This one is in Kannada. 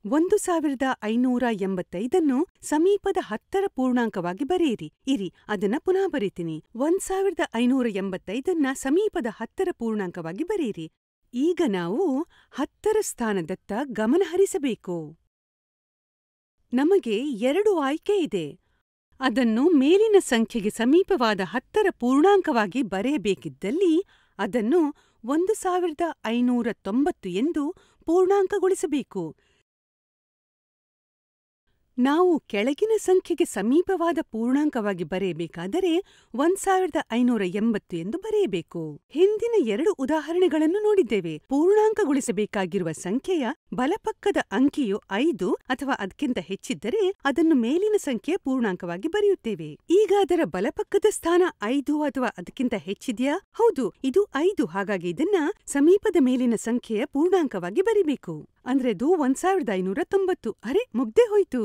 1585 ಸಮೀಪದ 10ರ ಪೂರ್ಣಾಂಕವಾಗಿ ಬರೆಯಿರಿ. ಇರಿ, ಅದನ್ನ ಪುನಃ ಬರೀತೀನಿ. 1585 ಸಮೀಪದ 10ರ ಪೂರ್ಣಾಂಕವಾಗಿ ಬರೆಯಿರಿ. ಈಗ ನಾವು 10ರ ಸ್ಥಾನದತ್ತ ಗಮನ ಹರಿಸಬೇಕು. ನಮಗೆ 2 ಆಯ್ಕೆ ಇದೆ. ಅದನ್ನು ಮೇಲಿನ ಸಂಖ್ಯೆಗೆ ಸಮೀಪವಾದ 10ರ ಪೂರ್ಣಾಂಕವಾಗಿ ಬರೆಯಬೇಕಿದ್ದಲ್ಲಿ ಅದನ್ನು 1590 ಎಂದು ಪೂರ್ಣಾಂಕಗೊಳಿಸಬೇಕು. ನಾವು ಕೆಳಗಿನ ಸಂಖ್ಯೆಗೆ ಸಮೀಪವಾದ ಪೂರ್ಣಾಂಕವಾಗಿ ಬರೆಯಬೇಕಾದರೆ 1580 ಎಂದು ಬರೆಯಬೇಕು. ಹಿಂದಿನ 2 ಉದಾಹರಣೆಗಳನ್ನು ನೋಡಿದ್ದೇವೆ. ಪೂರ್ಣಾಂಕಗೊಳಿಸಬೇಕಾಗಿರುವ ಸಂಖ್ಯೆಯ ಬಲಪಕ್ಕದ ಅಂಕಿಯು 5 ಅಥವಾ ಅದಕ್ಕಿಂತ ಹೆಚ್ಚಿದ್ದರೆ ಅದನ್ನು ಮೇಲಿನ ಸಂಖ್ಯೆಯ ಪೂರ್ಣಾಂಕವಾಗಿ ಬರೆಯುತ್ತೇವೆ. ಈಗ ಅದರ ಬಲಪಕ್ಕದ ಸ್ಥಾನ 5 ಅಥವಾ ಅದಕ್ಕಿಂತ ಹೆಚ್ಚಿದೆಯಾ? ಹೌದು, ಇದು 5. ಹಾಗಾಗಿ ಇದನ್ನ ಸಮೀಪದ ಮೇಲಿನ ಸಂಖ್ಯೆಯ ಪೂರ್ಣಾಂಕವಾಗಿ ಬರಿಬೇಕು. ಅಂದ್ರೆ ಅದು 1590. ಅರೆ, ಮುಗ್ದೇ ಹೋಯ್ತು.